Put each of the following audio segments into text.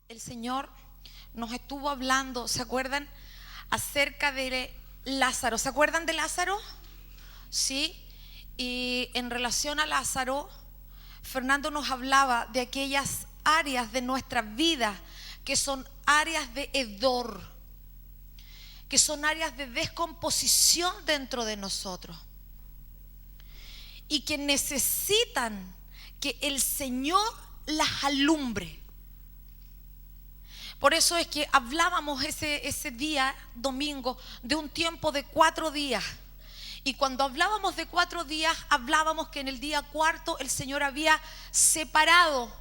el Señor nos estuvo hablando, ¿se acuerdan? Acerca de Lázaro. ¿Se acuerdan de Lázaro? Sí. Y en relación a Lázaro, Fernando nos hablaba de aquellas áreas de nuestra vida que son áreas de hedor, que son áreas de descomposición dentro de nosotros y que necesitan que el Señor las alumbre. Por eso es que hablábamos ese día, domingo, de un tiempo de 4 días. Y cuando hablábamos de 4 días, hablábamos que en el día cuarto el Señor había separado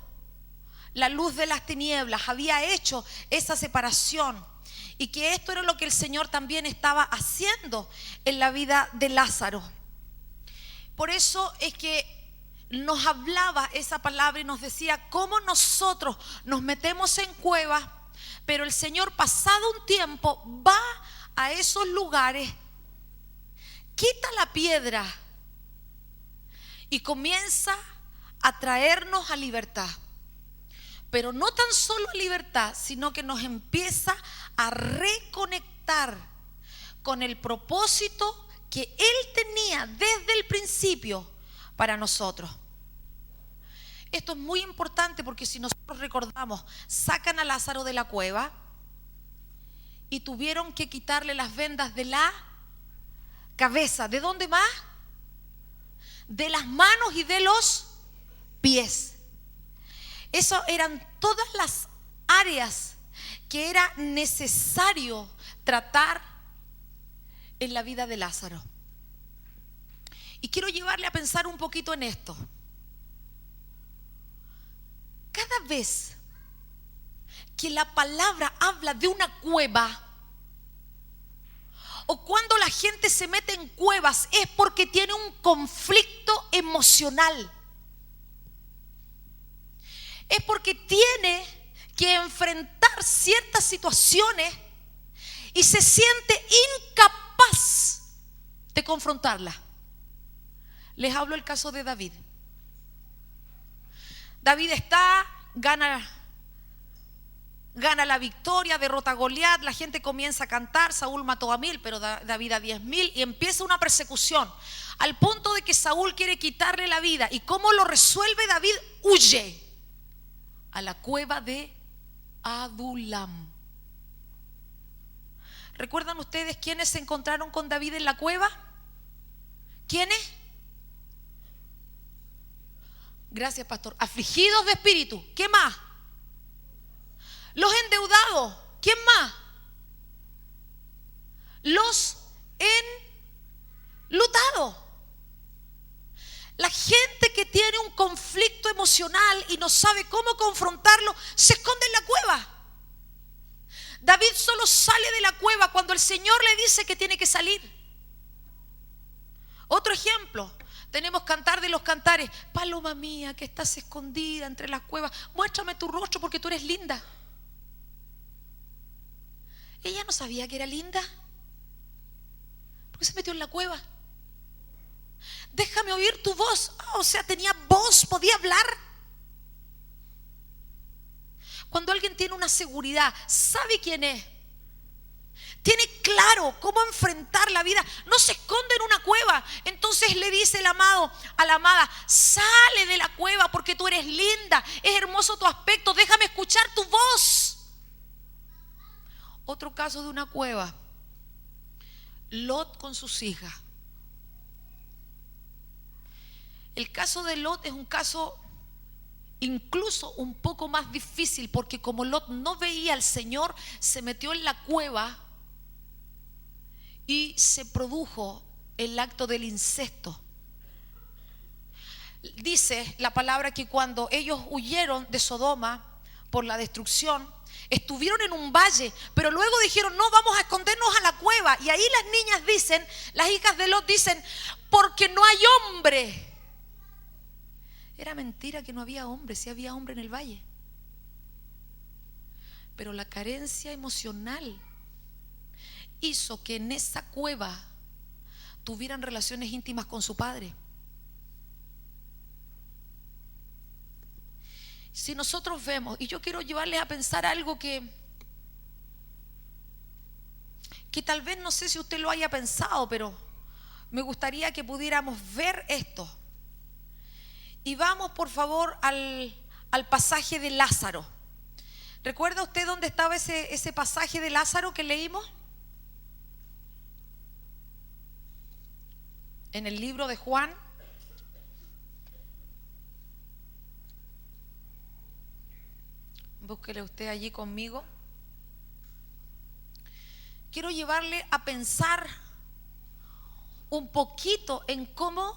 la luz de las tinieblas, había hecho esa separación. Y que esto era lo que el Señor también estaba haciendo en la vida de Lázaro. Por eso es que nos hablaba esa palabra y nos decía cómo nosotros nos metemos en cuevas, pero el Señor, pasado un tiempo, va a esos lugares, quita la piedra y comienza a traernos a libertad. Pero no tan solo a libertad, sino que nos empieza a reconectar con el propósito que Él tenía desde el principio para nosotros. Esto es muy importante porque si nosotros recordamos, sacan a Lázaro de la cueva y tuvieron que quitarle las vendas de la cabeza. ¿De dónde más? De las manos y de los pies. Eso eran todas las áreas que era necesario tratar en la vida de Lázaro. Y quiero llevarle a pensar un poquito en esto. Cada vez que la palabra habla de una cueva, o cuando la gente se mete en cuevas, es porque tiene un conflicto emocional. Es porque tiene que enfrentar ciertas situaciones y se siente incapaz de confrontarlas. Les hablo el caso de David. David gana la victoria, derrota a Goliat, la gente comienza a cantar, Saúl mató a 1000, pero David a 10.000, y empieza una persecución, al punto de que Saúl quiere quitarle la vida. ¿Y cómo lo resuelve David? Huye a la cueva de Adulam. ¿Recuerdan ustedes quiénes se encontraron con David en la cueva? ¿Quiénes? Gracias, pastor. Afligidos de espíritu. ¿Qué más? Los endeudados. ¿Quién más? Los enlutados. La gente que tiene un conflicto emocional y no sabe cómo confrontarlo, se esconde en la cueva. David solo sale de la cueva cuando el Señor le dice que tiene que salir. Otro ejemplo, tenemos Cantar de los Cantares. Paloma mía, que estás escondida entre las cuevas, muéstrame tu rostro porque tú eres linda. Ella no sabía que era linda. ¿Por qué se metió en la cueva? Déjame oír tu voz. O sea, tenía voz, podía hablar. Cuando alguien tiene una seguridad, sabe quién es, tiene claro cómo enfrentar la vida, no se esconde en una cueva. Entonces le dice el amado a la amada: sale de la cueva porque tú eres linda, es hermoso tu aspecto, déjame escuchar tu voz. Otro caso de una cueva, Lot con sus hijas. El caso de Lot es un caso incluso un poco más difícil, porque como Lot no veía al Señor, se metió en la cueva y se produjo el acto del incesto. Dice la palabra que cuando ellos huyeron de Sodoma por la destrucción, estuvieron en un valle, pero luego dijeron: no, vamos a escondernos a la cueva. Y ahí las niñas dicen, las hijas de Lot dicen: porque no hay hombre. Era mentira que no había hombre, sí había hombre en el valle. Pero la carencia emocional hizo que en esa cueva tuvieran relaciones íntimas con su padre. Si nosotros vemos, y yo quiero llevarles a pensar algo que tal vez no sé si usted lo haya pensado, pero me gustaría que pudiéramos ver esto. Y vamos por favor al pasaje de Lázaro. ¿Recuerda usted dónde estaba ese pasaje de Lázaro que leímos? En el libro de Juan. Búsquele usted allí conmigo. Quiero llevarle a pensar un poquito en cómo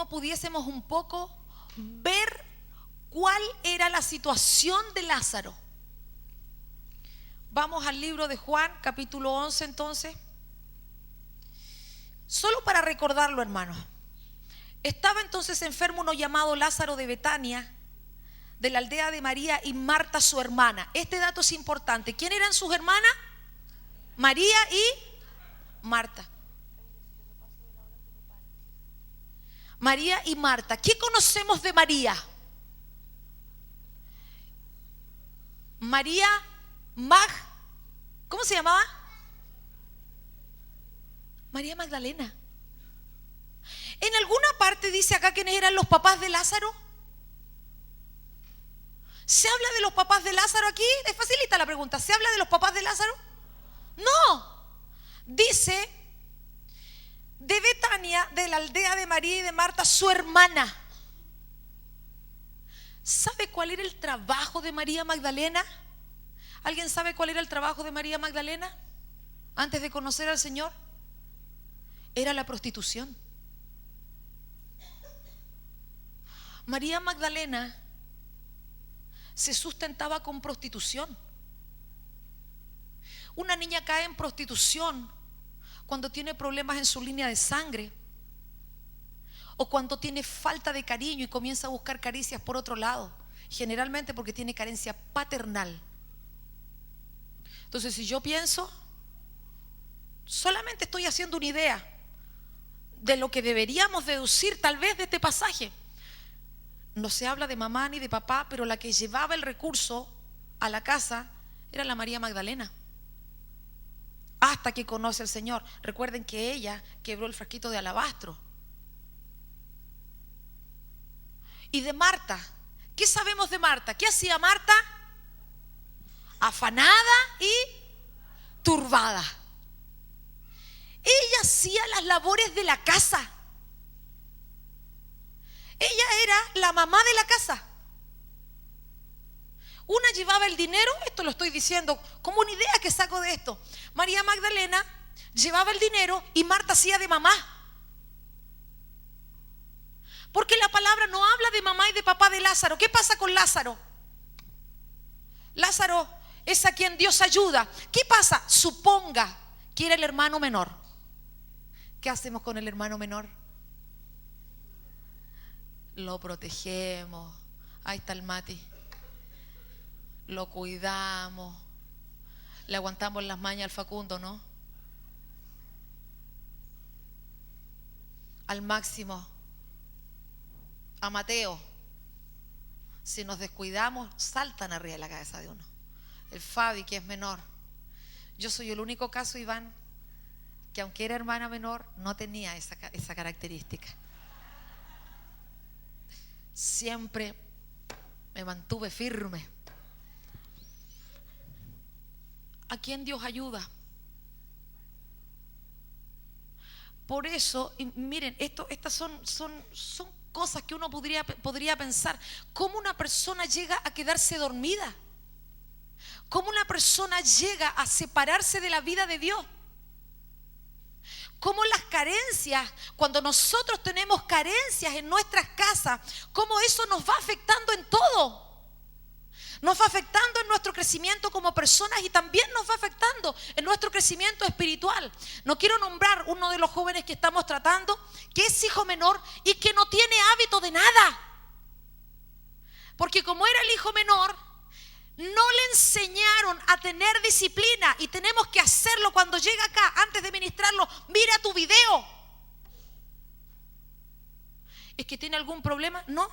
pudiésemos un poco ver cuál era la situación de Lázaro. Vamos al libro de Juan, capítulo 11 entonces. Solo para recordarlo, hermanos. Estaba entonces enfermo uno llamado Lázaro de Betania, de la aldea de María y Marta su hermana. Este dato es importante. ¿Quién eran sus hermanas? María y Marta. María y Marta. ¿Qué conocemos de María? María ¿cómo se llamaba? María Magdalena. En alguna parte dice acá quiénes eran los papás de Lázaro. ¿Se habla de los papás de Lázaro aquí? Es facilita la pregunta. ¿Se habla de los papás de Lázaro? No. Dice de Betania, de la aldea de María y de Marta, su hermana. ¿Sabe cuál era el trabajo de María Magdalena? ¿Alguien sabe cuál era el trabajo de María Magdalena antes de conocer al Señor? Era la prostitución. María Magdalena se sustentaba con prostitución. Una niña cae en prostitución cuando tiene problemas en su línea de sangre, o cuando tiene falta de cariño y comienza a buscar caricias por otro lado, generalmente porque tiene carencia paternal. Entonces, si yo pienso, solamente estoy haciendo una idea de lo que deberíamos deducir tal vez de este pasaje. No se habla de mamá ni de papá, pero la que llevaba el recurso a la casa era la María Magdalena, hasta que conoce al Señor. Recuerden que ella quebró el frasquito de alabastro. Y de Marta, ¿qué sabemos de Marta? ¿Qué hacía Marta? Afanada y turbada. Ella hacía las labores de la casa. Ella era la mamá de la casa. Una llevaba el dinero, esto lo estoy diciendo como una idea que saco de esto. María Magdalena llevaba el dinero y Marta hacía de mamá. Porque la palabra no habla de mamá y de papá de Lázaro. ¿Qué pasa con Lázaro? Lázaro es a quien Dios ayuda. ¿Qué pasa? Suponga que era el hermano menor. ¿Qué hacemos con el hermano menor? Lo protegemos. Ahí está el Mati. Lo cuidamos. Le aguantamos las mañas al Facundo, ¿no? Al Máximo. A Mateo. Si nos descuidamos, saltan arriba de la cabeza de uno. El Fabi, que es menor. Yo soy el único caso, Iván, que aunque era hermana menor, no tenía esa característica. Siempre me mantuve firme. ¿A quién Dios ayuda? Por eso, y miren, estas son cosas que uno podría pensar. ¿Cómo una persona llega a quedarse dormida? ¿Cómo una persona llega a separarse de la vida de Dios? ¿Cómo las carencias, cuando nosotros tenemos carencias en nuestras casas, cómo eso nos va afectando en todo? Nos va afectando en nuestro crecimiento como personas y también nos va afectando en nuestro crecimiento espiritual. No quiero nombrar uno de los jóvenes que estamos tratando, que es hijo menor y que no tiene hábito de nada. Porque como era el hijo menor, no le enseñaron a tener disciplina y tenemos que hacerlo. Cuando llega acá, antes de ministrarlo, mira tu video. ¿Es que tiene algún problema? No.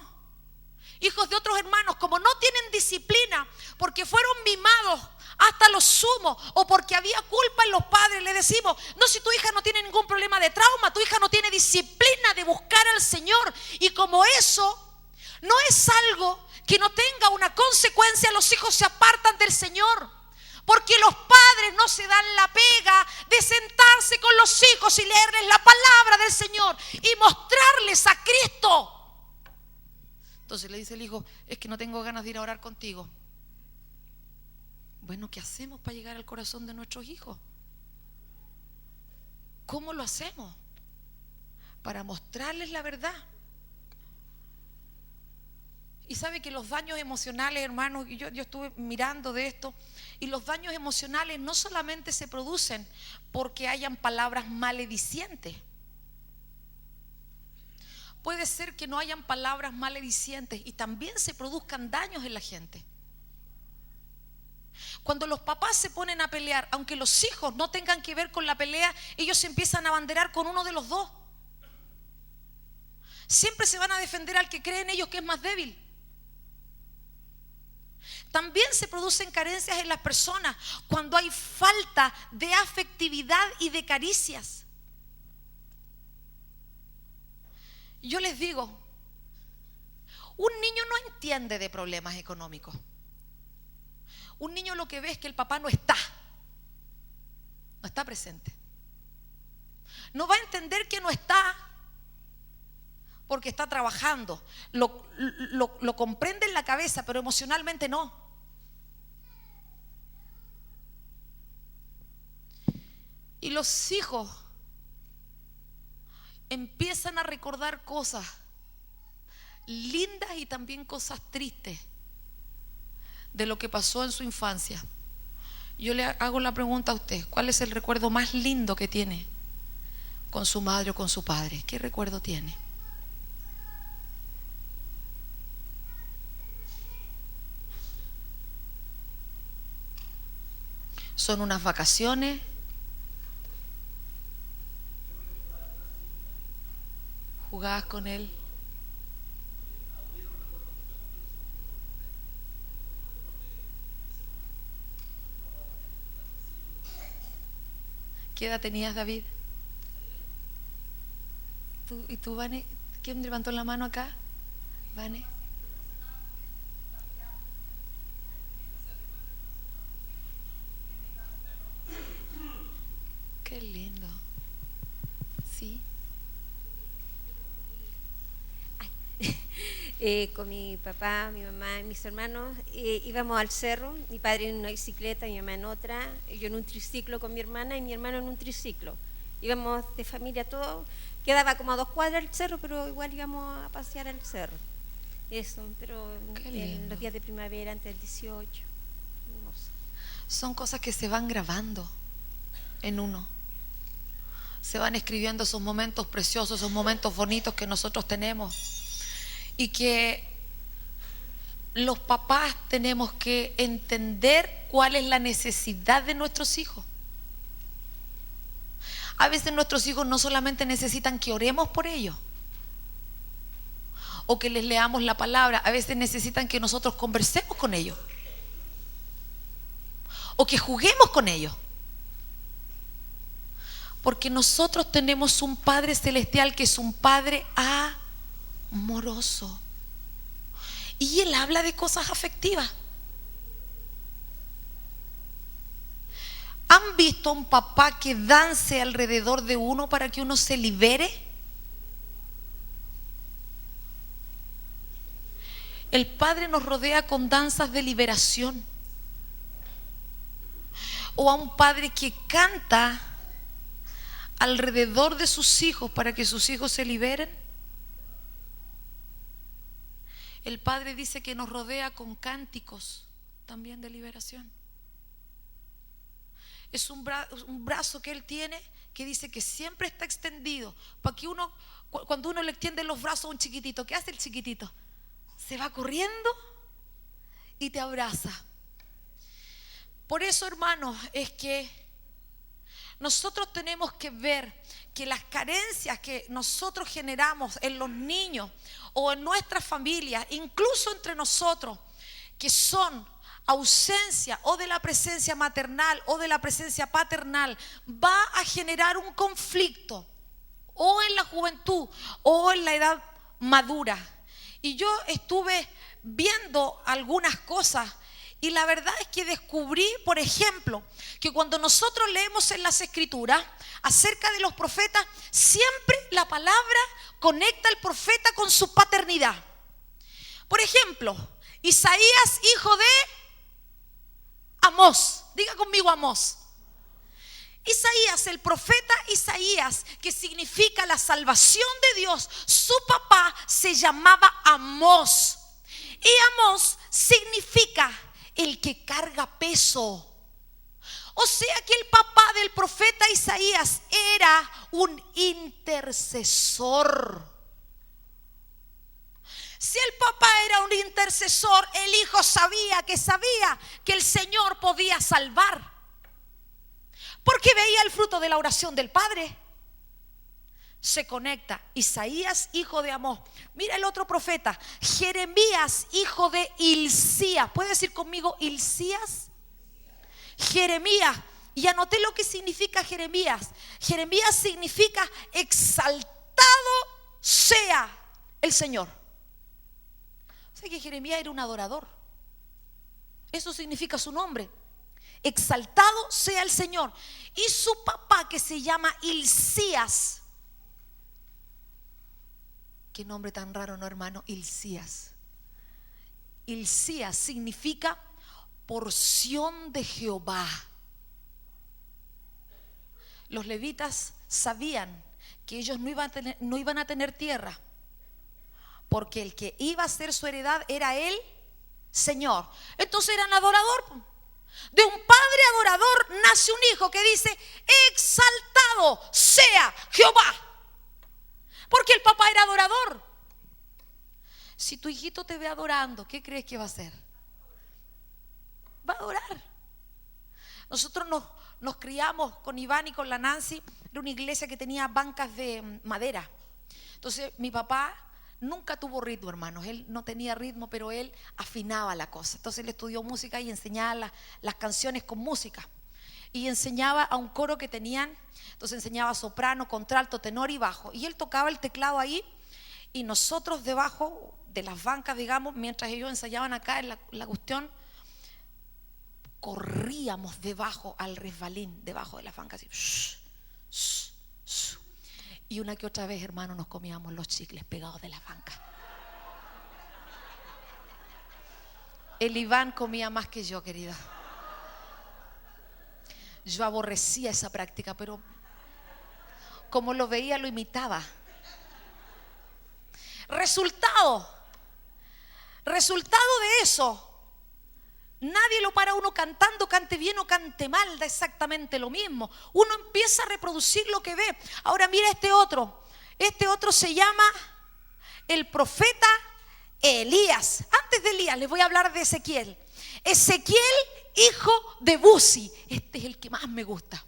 Hijos de otros hermanos, como no tienen disciplina porque fueron mimados hasta lo sumo o porque había culpa en los padres, le decimos: no, si tu hija no tiene ningún problema de trauma, tu hija no tiene disciplina de buscar al Señor. Y como eso no es algo que no tenga una consecuencia, los hijos se apartan del Señor, porque los padres no se dan la pega de sentarse con los hijos y leerles la palabra del Señor y mostrarles a Cristo. Entonces le dice el hijo: es que no tengo ganas de ir a orar contigo. Bueno, ¿qué hacemos para llegar al corazón de nuestros hijos? ¿Cómo lo hacemos? Para mostrarles la verdad. Y sabe que los daños emocionales, hermanos, yo estuve mirando de esto, y los daños emocionales no solamente se producen porque hayan palabras maledicientes. Puede ser que no hayan palabras maledicientes y también se produzcan daños en la gente. Cuando los papás se ponen a pelear, aunque los hijos no tengan que ver con la pelea, ellos se empiezan a abanderar con uno de los dos. Siempre se van a defender al que creen ellos que es más débil. También se producen carencias en las personas cuando hay falta de afectividad y de caricias. Yo les digo, un niño no entiende de problemas económicos. Un niño lo que ve es que el papá no está presente. No va a entender que no está porque está trabajando. Lo comprende en la cabeza, pero emocionalmente no. Y los hijos empiezan a recordar cosas lindas y también cosas tristes de lo que pasó en su infancia. Yo le hago la pregunta a usted: ¿cuál es el recuerdo más lindo que tiene con su madre o con su padre? ¿Qué recuerdo tiene? ¿Son unas vacaciones? ¿Jugabas con él? ¿Qué edad tenías, David? ¿Y tú, Vane? ¿Quién levantó la mano acá? ¿Vane? Qué lindo. Sí. Con mi papá, mi mamá y mis hermanos íbamos al cerro, mi padre en una bicicleta, mi mamá en otra, yo en un triciclo con mi hermana y mi hermano en un triciclo. Íbamos de familia todo, quedaba como a 2 cuadras el cerro, pero igual íbamos a pasear al cerro. Eso, pero en los días de primavera, antes del 18. Hermoso. Son cosas que se van grabando en uno. Se van escribiendo esos momentos preciosos, esos momentos bonitos que nosotros tenemos. Y que los papás tenemos que entender cuál es la necesidad de nuestros hijos. A veces nuestros hijos no solamente necesitan que oremos por ellos o que les leamos la palabra, a veces necesitan que nosotros conversemos con ellos o que juguemos con ellos. Porque nosotros tenemos un Padre Celestial que es un Padre amoroso. Y Él habla de cosas afectivas. ¿Han visto a un papá que dance alrededor de uno para que uno se libere? El Padre nos rodea con danzas de liberación. O a un padre que canta alrededor de sus hijos para que sus hijos se liberen. El Padre dice que nos rodea con cánticos también de liberación. Es un brazo que Él tiene que dice que siempre está extendido para que uno, cuando uno le extiende los brazos a un chiquitito, ¿qué hace el chiquitito? Se va corriendo y te abraza. Por eso, hermanos, es que nosotros tenemos que ver que las carencias que nosotros generamos en los niños o en nuestras familias, incluso entre nosotros, que son ausencia o de la presencia maternal o de la presencia paternal, va a generar un conflicto o en la juventud o en la edad madura. Y yo estuve viendo algunas cosas y la verdad es que descubrí, por ejemplo, que cuando nosotros leemos en las Escrituras acerca de los profetas, siempre la palabra conecta al profeta con su paternidad. Por ejemplo, Isaías, hijo de Amós. Diga conmigo Amós. Isaías, el profeta Isaías, que significa la salvación de Dios, su papá se llamaba Amós. Y Amós significa el que carga peso. O sea que el papá del profeta Isaías era un intercesor. Si el papá era un intercesor, el hijo sabía que el Señor podía salvar, porque veía el fruto de la oración del padre. Se conecta Isaías, hijo de Amós. Mira el otro profeta, Jeremías, hijo de Hilcías. ¿Puede decir conmigo Hilcías? Jeremías. Y anoté lo que significa Jeremías. Jeremías significa exaltado sea el Señor. O sea que Jeremías era un adorador. Eso significa su nombre. Exaltado sea el Señor. Y su papá, que se llama Hilcías. Qué nombre tan raro, ¿no, hermano? Hilcías. Hilcías significa porción de Jehová. Los levitas sabían que ellos no iban a tener tierra, porque el que iba a ser su heredad era el Señor. Entonces eran adorador. De un padre adorador nace un hijo que dice: exaltado sea Jehová. Porque el papá era adorador. Si tu hijito te ve adorando, ¿qué crees que va a hacer? Va a adorar. Nosotros nos criamos con Iván y con la Nancy. Era una iglesia que tenía bancas de madera. Entonces mi papá nunca tuvo ritmo, hermanos. Él no tenía ritmo, pero él afinaba la cosa. Entonces él estudió música y enseñaba las canciones con música. Y enseñaba a un coro que tenían. Entonces enseñaba soprano, contralto, tenor y bajo. Y él tocaba el teclado ahí. Y nosotros debajo de las bancas, digamos, mientras ellos ensayaban acá en la cuestión, corríamos debajo al resbalín, debajo de las bancas, así. Y una que otra vez, hermano, nos comíamos los chicles pegados de las bancas. El Iván comía más que yo, querida. Yo aborrecía esa práctica, pero como lo veía, lo imitaba. Resultado de eso, nadie lo para uno cantando, cante bien o cante mal, da exactamente lo mismo. Uno empieza a reproducir lo que ve. Ahora mira este otro se llama el profeta Elías. Antes de Elías les voy a hablar de Ezequiel. Ezequiel, hijo de Buzi. Este es el que más me gusta.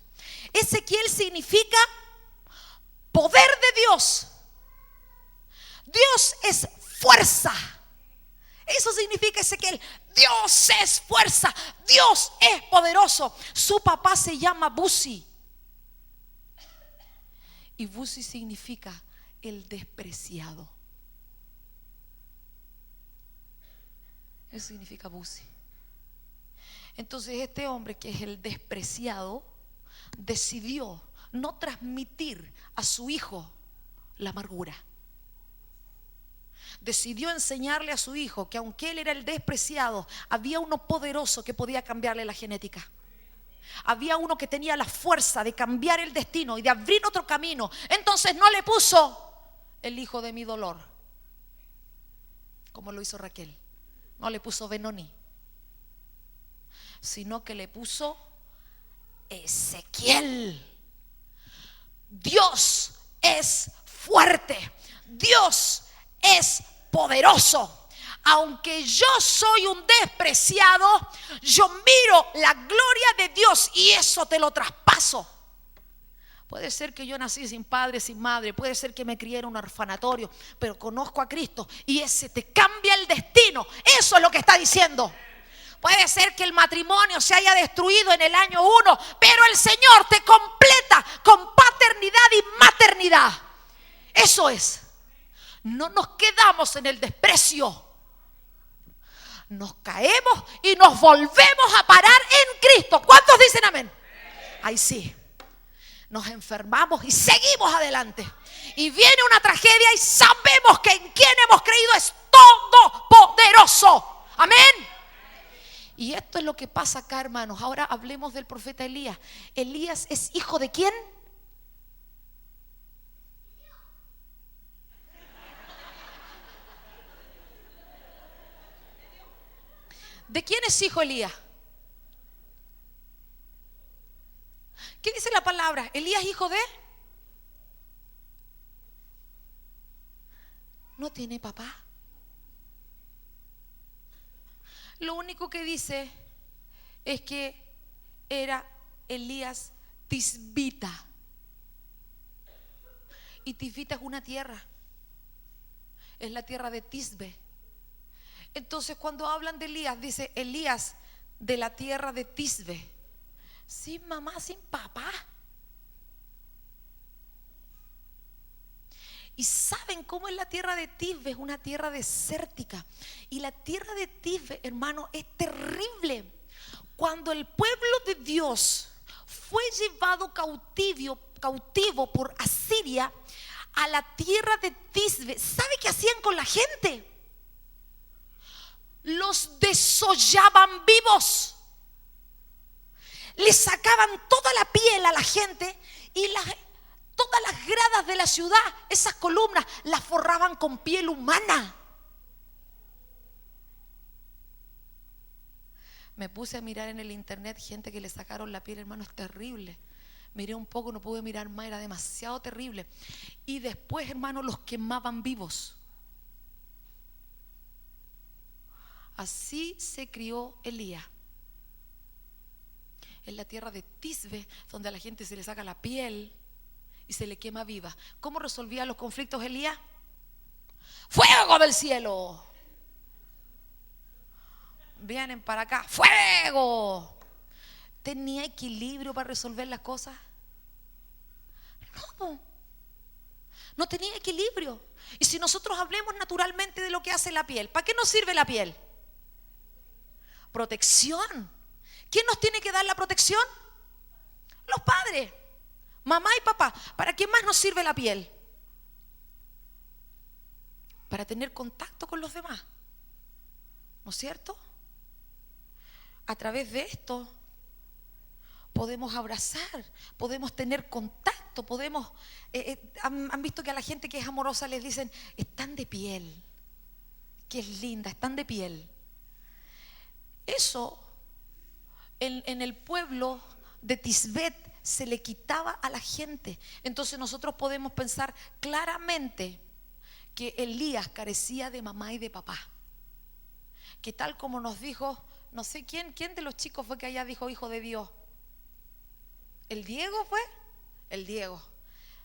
Ezequiel significa poder de Dios. Dios es fuerza. Eso significa Ezequiel. Dios es fuerza. Dios es poderoso. Su papá se llama Buzi. Y Buzi significa el despreciado. Eso significa Buzi. Entonces este hombre, que es el despreciado, decidió no transmitir a su hijo la amargura. Decidió enseñarle a su hijo que aunque él era el despreciado, había uno poderoso que podía cambiarle la genética. Había uno que tenía la fuerza de cambiar el destino y de abrir otro camino. Entonces no le puso el hijo de mi dolor, como lo hizo Raquel. No le puso Benoni, sino que le puso Ezequiel. Dios es fuerte. Dios es poderoso. aunque yo soy un despreciado, yo miro la gloria de Dios y eso te lo traspaso. Puede ser que yo nací sin padre, sin madre, puede ser que me crié en un orfanatorio, pero conozco a Cristo y ese te cambia el destino. Eso es lo que está diciendo. Puede ser que el matrimonio se haya destruido en el año 1, pero el Señor te completa con paternidad y maternidad. Eso es. No nos quedamos en el desprecio. Nos caemos y nos volvemos a parar en Cristo. ¿Cuántos dicen amén? Ahí sí. Nos enfermamos y seguimos adelante. Y viene una tragedia y sabemos que en quien hemos creído es todopoderoso. Amén. Y esto es lo que pasa acá, hermanos. Ahora hablemos del profeta Elías. Elías es hijo de ¿quién? ¿De quién es hijo Elías? ¿Qué dice la palabra? ¿Elías hijo de? No tiene papá. Lo único que dice es que era Elías tisbita. Y Tisbita es una tierra. Es la tierra de Tisbe. Entonces cuando hablan de Elías, dice Elías de la tierra de Tisbe. Sin mamá, sin papá. ¿Y saben cómo es la tierra de Tisbe? Es una tierra desértica. Y la tierra de Tisbe, hermano, es terrible. Cuando el pueblo de Dios fue llevado cautivo por Asiria a la tierra de Tisbe, ¿sabe qué hacían con la gente? Los desollaban vivos. Le sacaban toda la piel a la gente y todas las gradas de la ciudad, esas columnas, las forraban con piel humana. Me puse a mirar en el internet gente que le sacaron la piel, hermano, es terrible. Miré un poco, no pude mirar más, era demasiado terrible. Y después, hermano, los quemaban vivos. Así se crió Elías. En la tierra de Tisbe, donde a la gente se le saca la piel y se le quema viva. ¿Cómo resolvía los conflictos Elías? ¡Fuego del cielo! Vienen para acá, ¡fuego! ¿Tenía equilibrio para resolver las cosas? No tenía equilibrio. Y si nosotros hablemos naturalmente de lo que hace la piel, ¿para qué nos sirve la piel? Protección. ¿Quién nos tiene que dar la protección? Los padres, mamá y papá. ¿Para qué más nos sirve la piel? Para tener contacto con los demás, ¿no es cierto? A través de esto podemos abrazar, podemos tener contacto, podemos... han visto que a la gente que es amorosa les dicen, están de piel, que es linda, están de piel. Eso en el pueblo de Tisbet se le quitaba a la gente. Entonces nosotros podemos pensar claramente que Elías carecía de mamá y de papá. Que tal como nos dijo, no sé quién de los chicos fue que allá dijo hijo de Dios. ¿El Diego fue? El Diego.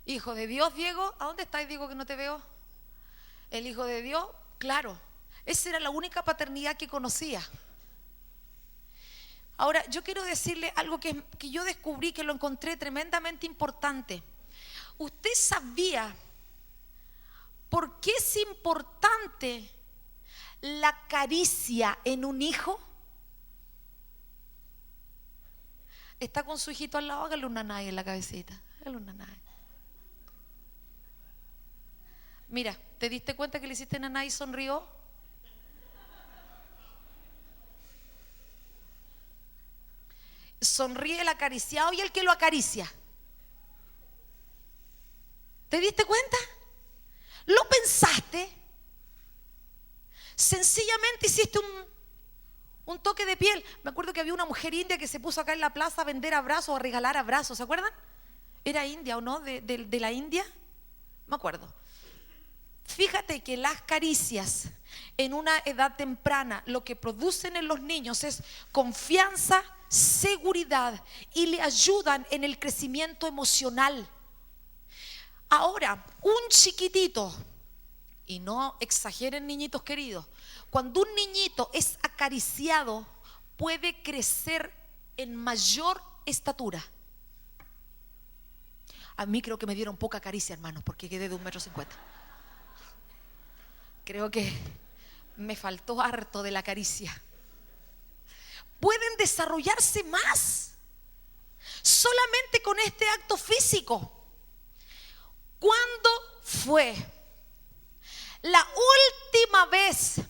Hijo de Dios, Diego. ¿A dónde estás, Diego, que no te veo? El hijo de Dios, claro. Esa era la única paternidad que conocía. Ahora, yo quiero decirle algo que yo descubrí, que lo encontré tremendamente importante. ¿Usted sabía por qué es importante la caricia en un hijo? Está con su hijito al lado, hágale una nanay en la cabecita. Hágale una nanay. Mira, ¿te diste cuenta que le hiciste nanay y sonrió? Sonríe el acariciado y el que lo acaricia. ¿Te diste cuenta? ¿Lo pensaste? Sencillamente hiciste un toque de piel. Me acuerdo que había una mujer india que se puso acá en la plaza a vender abrazos, a regalar abrazos, ¿se acuerdan? ¿Era india o no? ¿De la India? Me acuerdo. Fíjate que las caricias en una edad temprana lo que producen en los niños es confianza, seguridad y le ayudan en el crecimiento emocional. Ahora, un chiquitito, y no exageren, niñitos queridos, cuando un niñito es acariciado puede crecer en mayor estatura. A mí creo que me dieron poca caricia, hermanos, porque quedé de 1,50 m. Creo que me faltó harto de la caricia. Pueden desarrollarse más solamente con este acto físico. ¿Cuándo fue la última vez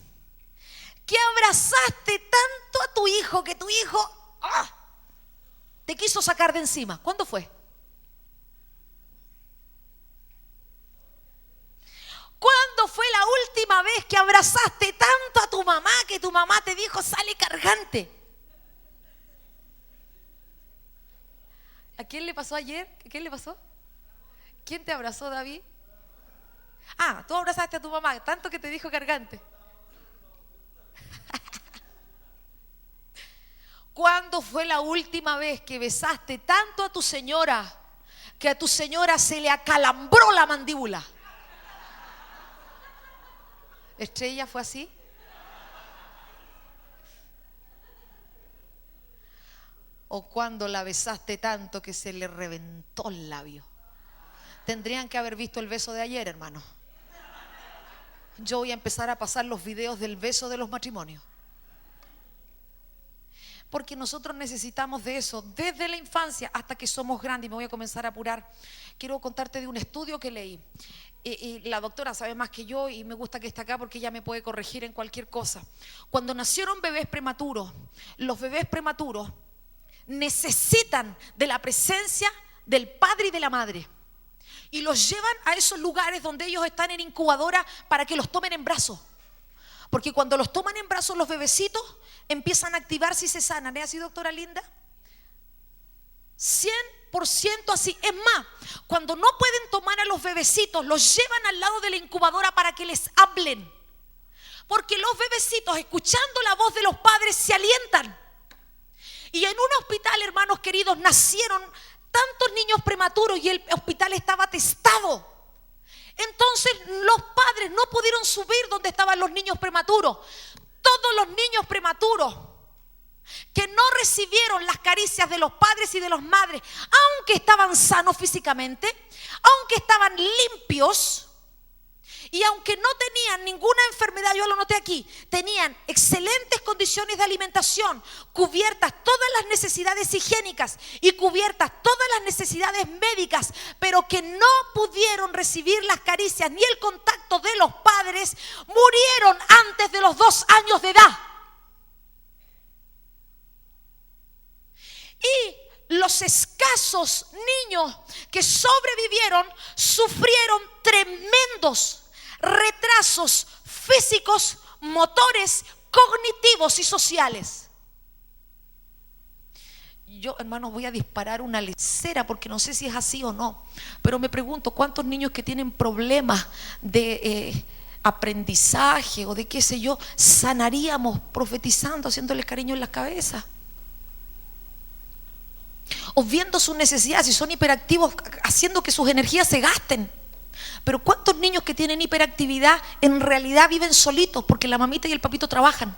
que abrazaste tanto a tu hijo que tu hijo te quiso sacar de encima? ¿Cuándo fue? ¿Cuándo fue la última vez que abrazaste tanto a tu mamá que tu mamá te dijo sale cargante? ¿A quién le pasó ayer? ¿A quién le pasó? ¿Quién te abrazó, David? Tú abrazaste a tu mamá, tanto que te dijo cargante. ¿Cuándo fue la última vez que besaste tanto a tu señora que a tu señora se le acalambró la mandíbula? ¿Estrella fue así? ¿O cuando la besaste tanto que se le reventó el labio? Tendrían que haber visto el beso de ayer, hermano. Yo voy a empezar a pasar los videos del beso de los matrimonios. Porque nosotros necesitamos de eso desde la infancia hasta que somos grandes. Y me voy a comenzar a apurar. Quiero contarte de un estudio que leí. Y la doctora sabe más que yo y me gusta que esté acá porque ella me puede corregir en cualquier cosa. Cuando nacieron bebés prematuros, los bebés prematuros necesitan de la presencia del padre y de la madre. Y los llevan a esos lugares donde ellos están en incubadora para que los tomen en brazos. Porque cuando los toman en brazos los bebecitos empiezan a activarse y se sanan. ¿Es así, doctora Linda? 100% así. Es más, cuando no pueden tomar a los bebecitos, los llevan al lado de la incubadora para que les hablen. Porque los bebecitos, escuchando la voz de los padres, se alientan. Y en un hospital, hermanos queridos, nacieron tantos niños prematuros y el hospital estaba atestado. Entonces los padres no pudieron subir donde estaban los niños prematuros. Todos los niños prematuros que no recibieron las caricias de los padres y de las madres, aunque estaban sanos físicamente, aunque estaban limpios y aunque no tenían ninguna enfermedad, yo lo noté aquí, tenían excelentes condiciones de alimentación, cubiertas todas las necesidades higiénicas y cubiertas todas las necesidades médicas, pero que no pudieron recibir las caricias ni el contacto de los padres, murieron antes de los 2 años de edad. Y los escasos niños que sobrevivieron sufrieron tremendos retrasos físicos, motores, cognitivos y sociales. Yo, hermanos, voy a disparar una lecera porque no sé si es así o no, pero me pregunto cuántos niños que tienen problemas de aprendizaje o de qué sé yo, sanaríamos profetizando, haciéndoles cariño en la cabeza. O viendo sus necesidades, si son hiperactivos, haciendo que sus energías se gasten. Pero ¿cuántos niños que tienen hiperactividad en realidad viven solitos porque la mamita y el papito trabajan?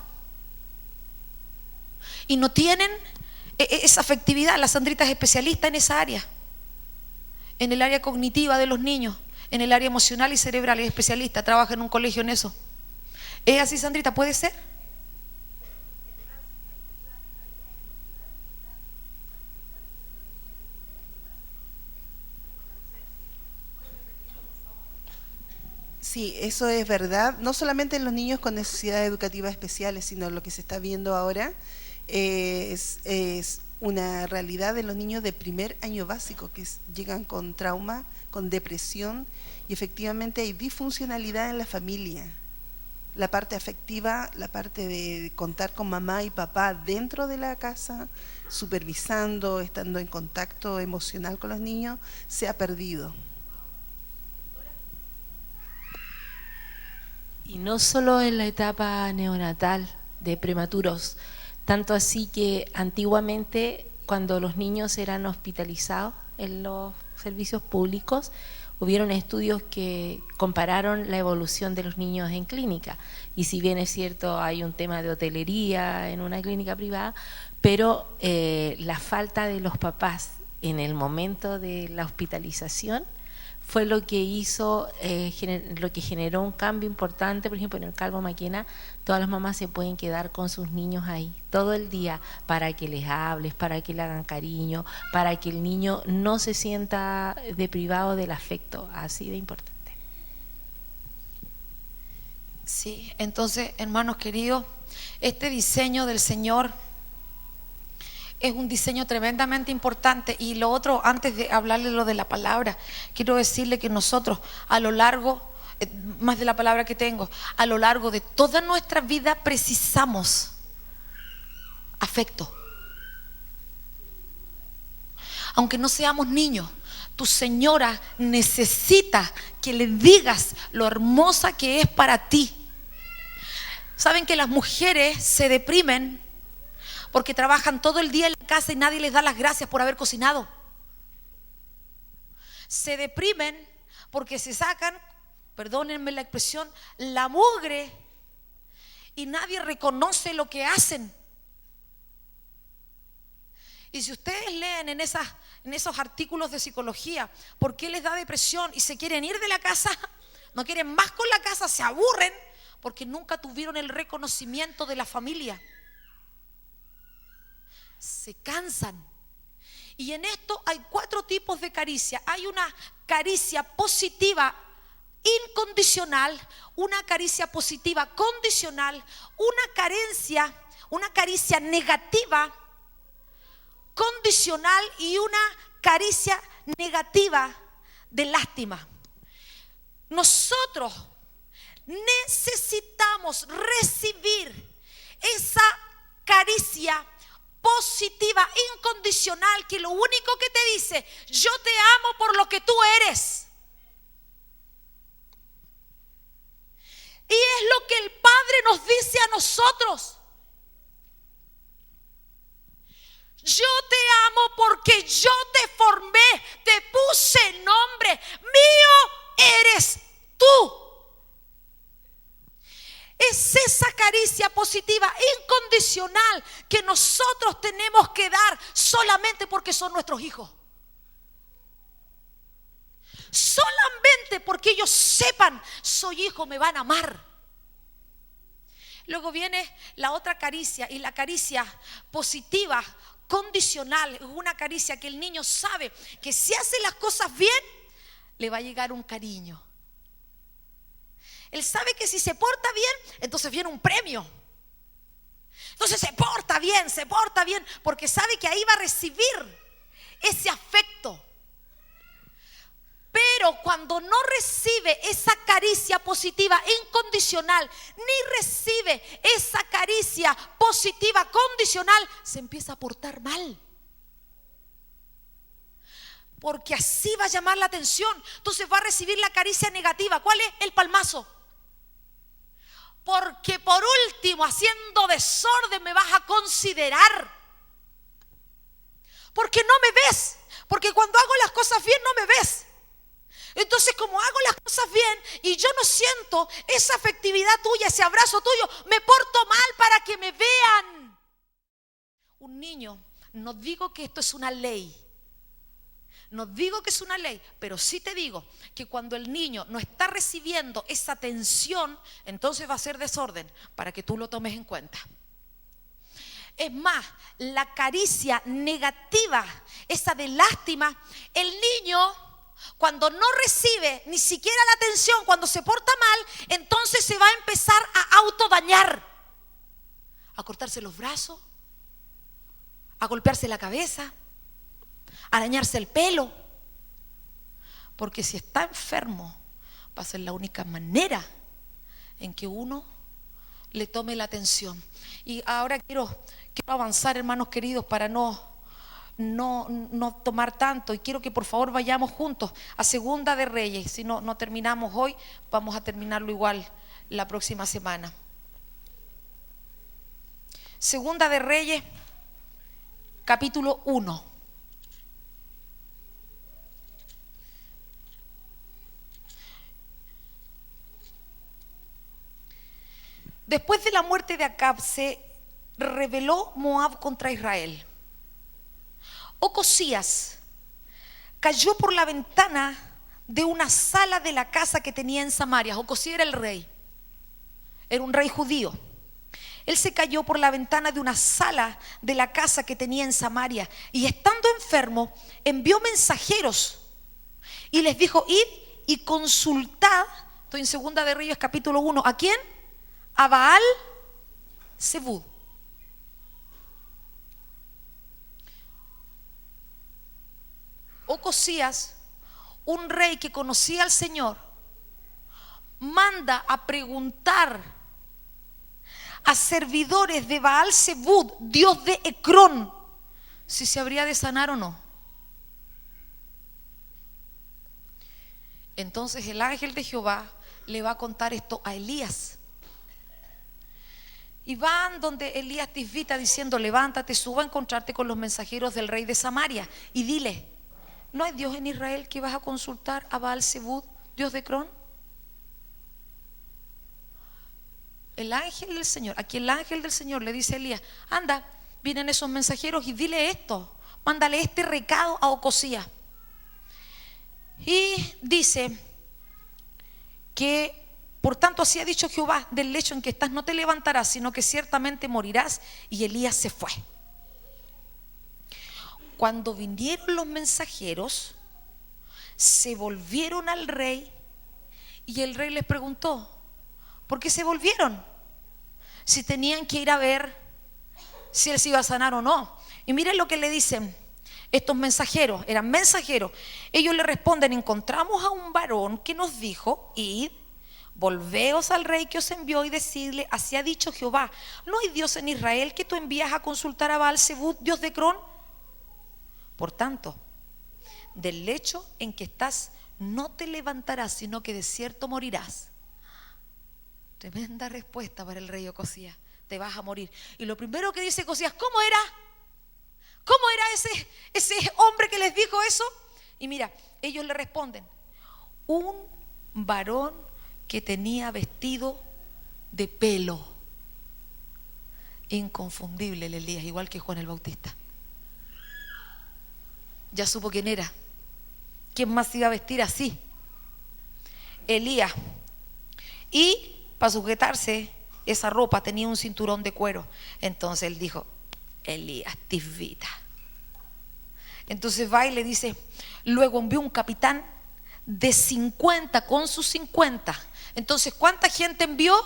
Y no tienen esa afectividad. La Sandrita es especialista en esa área. En el área cognitiva de los niños, en el área emocional y cerebral, es especialista, trabaja en un colegio en eso. ¿Es así, Sandrita? ¿Puede ser? Sí, eso es verdad, no solamente en los niños con necesidades educativas especiales, sino lo que se está viendo ahora es una realidad de los niños de primer año básico que llegan con trauma, con depresión, y efectivamente hay disfuncionalidad en la familia. La parte afectiva, la parte de contar con mamá y papá dentro de la casa, supervisando, estando en contacto emocional con los niños, se ha perdido. Y no solo en la etapa neonatal de prematuros, tanto así que antiguamente cuando los niños eran hospitalizados en los servicios públicos, hubieron estudios que compararon la evolución de los niños en clínica. Y si bien es cierto, hay un tema de hotelería en una clínica privada, pero la falta de los papás en el momento de la hospitalización fue lo que hizo, lo que generó un cambio importante. Por ejemplo, en el Calvo Maquena, todas las mamás se pueden quedar con sus niños ahí todo el día para que les hables, para que le hagan cariño, para que el niño no se sienta deprivado del afecto, así de importante. Sí, entonces, hermanos queridos, este diseño del Señor es un diseño tremendamente importante. Y lo otro, antes de hablarle lo de la palabra, quiero decirle que nosotros a lo largo, más de la palabra que tengo, a lo largo de toda nuestra vida precisamos afecto. Aunque no seamos niños, tu señora necesita que le digas lo hermosa que es para ti. Saben que las mujeres se deprimen porque trabajan todo el día en la casa y nadie les da las gracias por haber cocinado. Se deprimen porque se sacan, perdónenme la expresión, la mugre y nadie reconoce lo que hacen. Y si ustedes leen en esos artículos de psicología por qué les da depresión y se quieren ir de la casa, no quieren más con la casa, se aburren porque nunca tuvieron el reconocimiento de la familia. Se cansan. Y en esto hay 4 tipos de caricia. Hay una caricia positiva incondicional, una caricia positiva condicional, una caricia negativa condicional y una caricia negativa de lástima. Nosotros necesitamos recibir esa caricia positiva, incondicional, que lo único que te dice: yo te amo por lo que tú eres. Y es lo que el Padre nos dice a nosotros: yo te amo porque yo te formé, te puse nombre, mío eres tú. Es esa caricia positiva, incondicional, que nosotros tenemos que dar solamente porque son nuestros hijos. Solamente porque ellos sepan: soy hijo, me van a amar. Luego viene la otra caricia, y la caricia positiva condicional es una caricia que el niño sabe que si hace las cosas bien, le va a llegar un cariño. Él sabe que si se porta bien, entonces viene un premio. Entonces se porta bien, porque sabe que ahí va a recibir ese afecto. Pero cuando no recibe esa caricia positiva incondicional, ni recibe esa caricia positiva condicional, se empieza a portar mal. Porque así va a llamar la atención. Entonces va a recibir la caricia negativa. ¿Cuál es? El palmazo. Porque por último, haciendo desorden, me vas a considerar. Porque no me ves. Porque cuando hago las cosas bien no me ves. Entonces, como hago las cosas bien y yo no siento esa afectividad tuya, ese abrazo tuyo, me porto mal para que me vean. Un niño, no digo que esto es una ley. No digo que es una ley, pero sí te digo que cuando el niño no está recibiendo esa atención, entonces va a ser desorden, para que tú lo tomes en cuenta. Es más, la caricia negativa, esa de lástima, el niño cuando no recibe ni siquiera la atención, cuando se porta mal, entonces se va a empezar a autodañar, a cortarse los brazos, a golpearse la cabeza, arañarse el pelo, porque si está enfermo va a ser la única manera en que uno le tome la atención. Y ahora quiero avanzar, hermanos queridos, para no tomar tanto, y quiero que por favor vayamos juntos a Segunda de Reyes. Si no terminamos hoy, vamos a terminarlo igual la próxima semana. Segunda de Reyes, capítulo 1. Después de la muerte de Acab se rebeló Moab contra Israel. Ocosías cayó por la ventana de una sala de la casa que tenía en Samaria. Ocosías era el rey, era un rey judío. Él se cayó por la ventana de una sala de la casa que tenía en Samaria, y estando enfermo envió mensajeros y les dijo: id y consultad. Estoy en Segunda de Reyes capítulo 1. ¿A quién? A Baal Zebud. Ocosías, un rey que conocía al Señor, manda a preguntar a servidores de Baal Zebud, dios de Ecrón, si se habría de sanar o no. Entonces el ángel de Jehová le va a contar esto a Elías. Y van donde Elías tisbita diciendo: levántate, suba a encontrarte con los mensajeros del rey de Samaria y dile: ¿no hay Dios en Israel que vas a consultar a Baal Zebud, dios de Ecrón? El ángel del Señor, aquí el ángel del Señor le dice a Elías: anda, vienen esos mensajeros y dile esto, mándale este recado a Ocosías. Y dice que por tanto así ha dicho Jehová: del lecho en que estás no te levantarás, sino que ciertamente morirás. Y Elías se fue. Cuando vinieron los mensajeros, se volvieron al rey, y el rey les preguntó: ¿por qué se volvieron? Si tenían que ir a ver si él se iba a sanar o no. Y miren lo que le dicen estos mensajeros, eran mensajeros. Ellos le responden: encontramos a un varón que nos dijo: id, volveos al rey que os envió y decidle: así ha dicho Jehová, ¿no hay Dios en Israel que tú envías a consultar a Baal Zebud, dios de Ecrón? Por tanto, del lecho en que estás no te levantarás, sino que de cierto morirás. Tremenda respuesta para el rey Ocosías: te vas a morir. Y lo primero que dice Ocosías: ¿cómo era? ¿Cómo era ese hombre que les dijo eso? Y mira, ellos le responden: un varón que tenía vestido de pelo. Inconfundible el Elías, igual que Juan el Bautista. Ya supo quién era. ¿Quién más iba a vestir así? Elías. Y para sujetarse esa ropa tenía un cinturón de cuero. Entonces él dijo: Elías, tisbita. Entonces va y le dice: luego envió un capitán de 50 con sus 50. Entonces, ¿cuánta gente envió?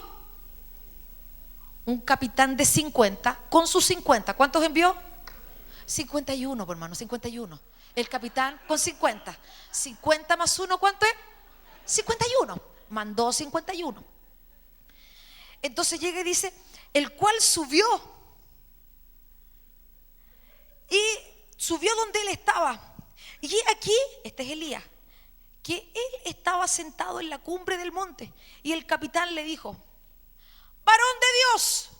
Un capitán de 50 con sus 50. ¿Cuántos envió? 51, por hermano, 51. El capitán con 50. 50 más 1, ¿cuánto es? 51. Mandó 51. Entonces llega y dice: el cual subió. Y subió donde él estaba. Y aquí, este es Elías, que él estaba sentado en la cumbre del monte. Y el capitán le dijo: varón de Dios,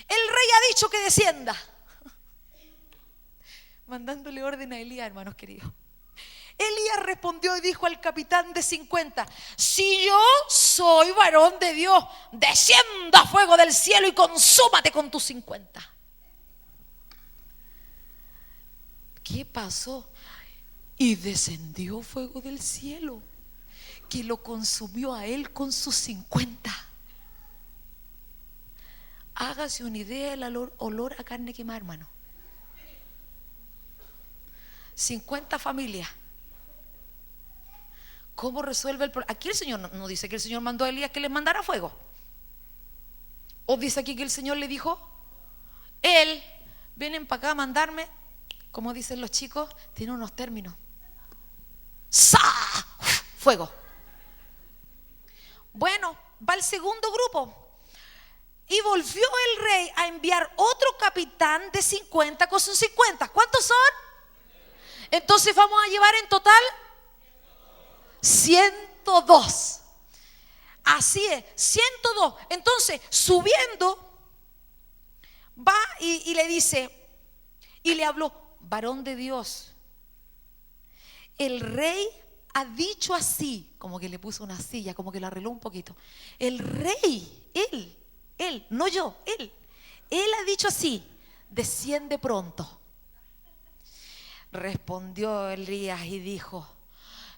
el rey ha dicho que descienda. Mandándole orden a Elías, hermanos queridos. Elías respondió y dijo al capitán de 50: si yo soy varón de Dios, descienda fuego del cielo y consúmate con tus 50. ¿Qué pasó? Y descendió fuego del cielo que lo consumió a él con sus 50. Hágase una idea del olor a carne quemada, hermano. 50 familias. ¿Cómo resuelve el problema? Aquí el Señor no dice que el Señor mandó a Elías que les mandara fuego. ¿O dice aquí que el Señor le dijo: él, vienen para acá a mandarme? Como dicen los chicos, tiene unos términos. ¡Sa! Fuego. Bueno, va el segundo grupo. Y volvió el rey a enviar otro capitán de 50 con sus 50. ¿Cuántos son? Entonces vamos a llevar en total 102. Así es, 102. Entonces, subiendo, va y le dice, y le habló: varón de Dios, el rey ha dicho así, como que le puso una silla, como que la arregló un poquito. El rey, él, no yo, él ha dicho así: desciende pronto. Respondió Elías y dijo: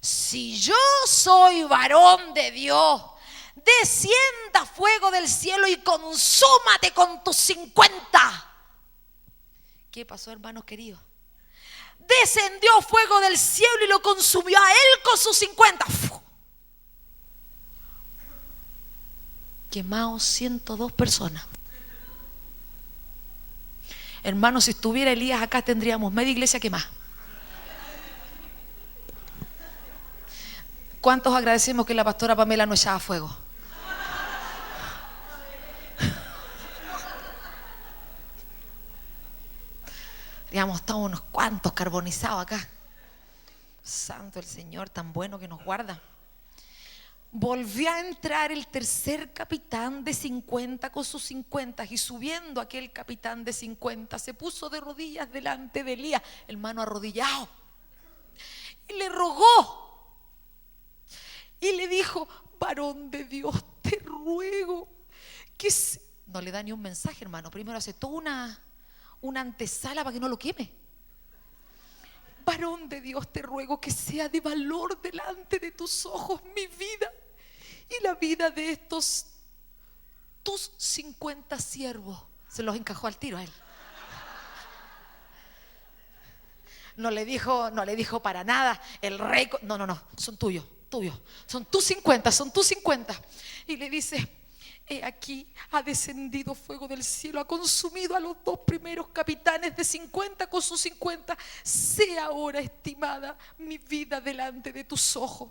si yo soy varón de Dios, descienda fuego del cielo y consúmate con tus 50. ¿Qué pasó, hermanos queridos? Descendió fuego del cielo y lo consumió a él con sus 50. Quemados 102 personas. Hermanos, si estuviera Elías acá, tendríamos media iglesia quemada. ¿Cuántos agradecemos que la pastora Pamela no echaba fuego? Digamos, estamos unos cuantos carbonizados acá. Santo el Señor, tan bueno que nos guarda. Volvió a entrar el tercer capitán de 50 con sus 50, y subiendo aquel capitán de 50 se puso de rodillas delante de Elías, hermano, arrodillado, y le rogó y le dijo: varón de Dios, te ruego que no le da ni un mensaje, hermano. Primero hace toda una antesala para que no lo queme. Varón de Dios, te ruego que sea de valor delante de tus ojos mi vida y la vida de estos tus 50 siervos. Se los encajó al tiro a él. No le dijo para nada el rey. No, son tuyos. Son tus 50. Y le dice: he aquí, ha descendido fuego del cielo, ha consumido a los 2 primeros capitanes de 50 con sus 50. Sea ahora estimada mi vida delante de tus ojos.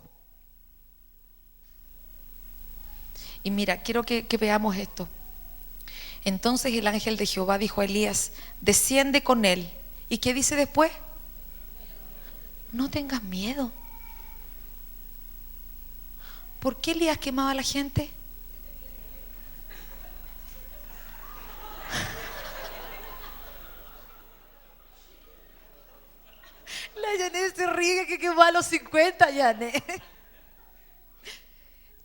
Y mira, quiero que veamos esto. Entonces el ángel de Jehová dijo a Elías: desciende con él. ¿Y qué dice después? No tengas miedo. ¿Por qué Elías quemaba a la gente? La Janet se ríe que quemó a los 50, Janet.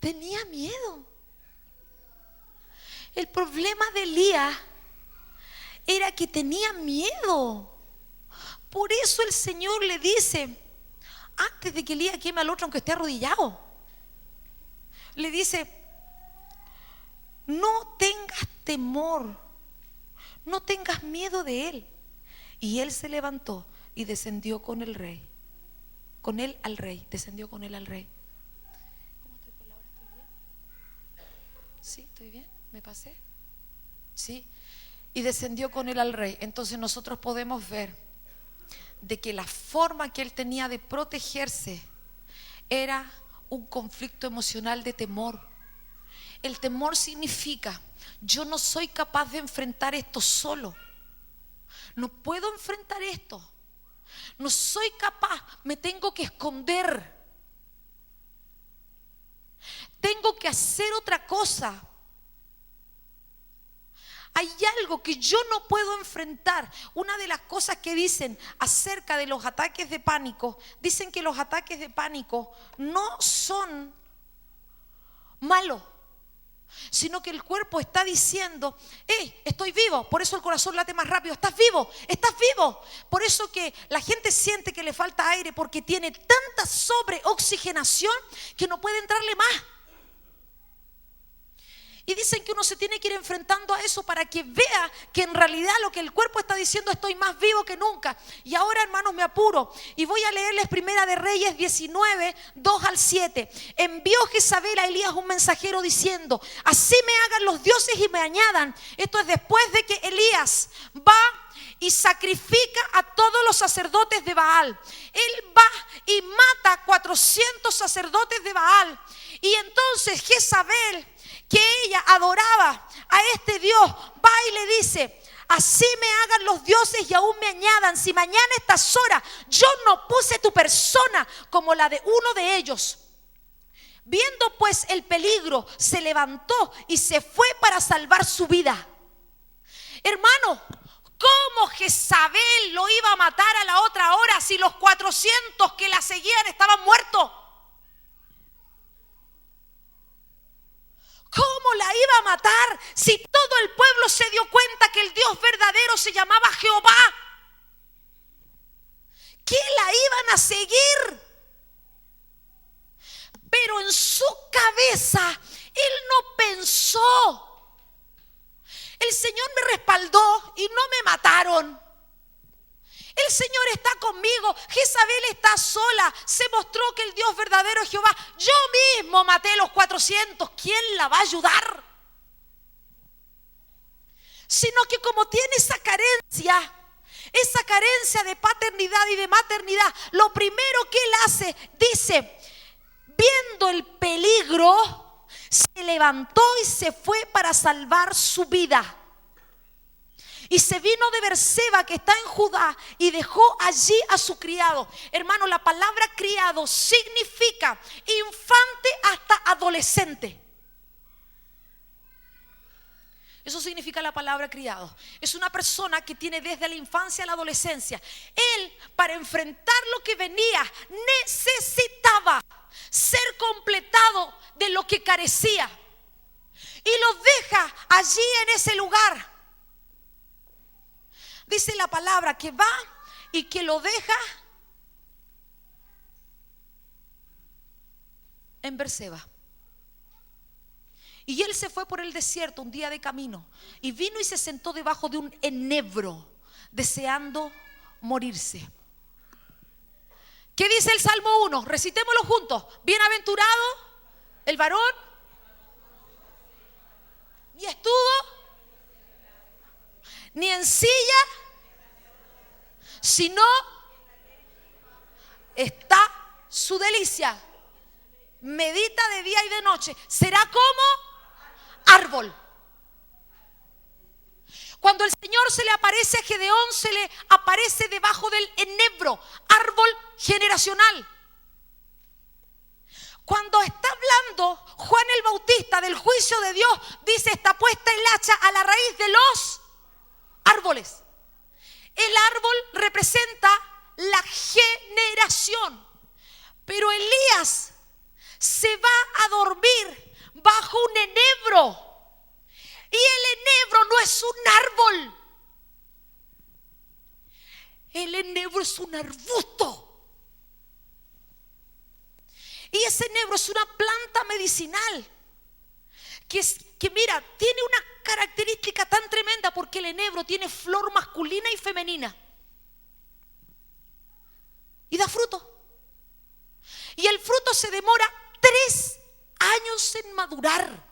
Tenía miedo. El problema de Elías era que tenía miedo. Por eso el Señor le dice, antes de que Elías queme al otro, aunque esté arrodillado, le dice: no tengas temor, no tengas miedo de él. Y él se levantó y descendió con el rey, con él al rey, descendió con él al rey. ¿Cómo estoy por la hora? ¿Estoy bien? ¿Sí? ¿Estoy bien? ¿Me pasé? Sí. Y descendió con él al rey. Entonces nosotros podemos ver de que la forma que él tenía de protegerse era un conflicto emocional de temor. El temor significa: yo no soy capaz de enfrentar esto solo. No puedo enfrentar esto. No soy capaz, me tengo que esconder. Tengo que hacer otra cosa. Hay algo que yo no puedo enfrentar. Una de las cosas que dicen acerca de los ataques de pánico, dicen que los ataques de pánico no son malos, sino que el cuerpo está diciendo: estoy vivo. Por eso el corazón late más rápido. Estás vivo. Por eso que la gente siente que le falta aire, porque tiene tanta sobreoxigenación que no puede entrarle más. Y dicen que uno se tiene que ir enfrentando a eso para que vea que en realidad lo que el cuerpo está diciendo: estoy más vivo que nunca. Y ahora, hermanos, me apuro y voy a leerles Primera de Reyes 19, 2 al 7. Envió Jezabel a Elías un mensajero diciendo: así me hagan los dioses y me añadan. Esto es después de que Elías va y sacrifica a todos los sacerdotes de Baal. Él va y mata a 400 sacerdotes de Baal. Y entonces Jezabel, que ella adoraba a este Dios, va y le dice: así me hagan los dioses y aún me añadan, si mañana a estas horas yo no puse tu persona como la de uno de ellos. Viendo pues el peligro, se levantó y se fue para salvar su vida. Hermano, ¿cómo Jezabel lo iba a matar a la otra hora si los 400 que la seguían estaban muertos? ¿Cómo la iba a matar si todo el pueblo se dio cuenta que el Dios verdadero se llamaba Jehová? ¿Qué la iban a seguir? Pero en su cabeza él no pensó: el Señor me respaldó y no me mataron. El Señor está conmigo. Jezabel está sola. Se mostró que el Dios verdadero es Jehová. Yo mismo maté los 400. ¿Quién la va a ayudar? Sino que como tiene esa carencia de paternidad y de maternidad, lo primero que él hace, dice, viendo el peligro, se levantó y se fue para salvar su vida. Y se vino de Berseba, que está en Judá, y dejó allí a su criado. Hermano, la palabra criado significa infante hasta adolescente. Eso significa la palabra criado. Es una persona que tiene desde la infancia a la adolescencia. Él, para enfrentar lo que venía, necesitaba ser completado de lo que carecía. Y los deja allí en ese lugar. Dice la palabra que va y que lo deja en Berseba. Y él se fue por el desierto un día de camino y vino y se sentó debajo de un enebro, deseando morirse. ¿Qué dice el Salmo 1? Recitémoslo juntos. Bienaventurado el varón, ni estuvo ni en silla, sino está su delicia. Medita de día y de noche. Será como árbol. Cuando el Señor se le aparece a Gedeón, se le aparece debajo del enebro, árbol generacional. Cuando está hablando Juan el Bautista del juicio de Dios, dice: está puesta el hacha a la raíz de los árboles. El árbol representa la generación. Pero Elías se va a dormir bajo un enebro. Y el enebro no es un árbol. El enebro es un arbusto. Y ese enebro es una planta medicinal que mira, tiene una característica tan tremenda, porque el enebro tiene flor masculina y femenina y da fruto. Y el fruto se demora 3 años en madurar.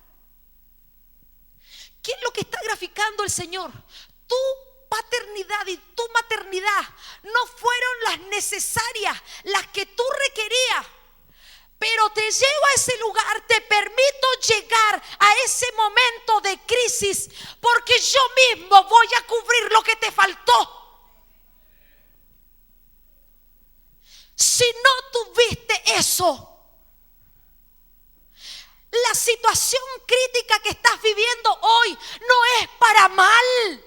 ¿Qué es lo que está graficando el Señor? Tu paternidad y tu maternidad no fueron las necesarias, las que tú requerías. Pero te llevo a ese lugar, te permito llegar a ese momento de crisis, porque yo mismo voy a cubrir lo que te faltó. Si no tuviste eso, la situación crítica que estás viviendo hoy no es para mal.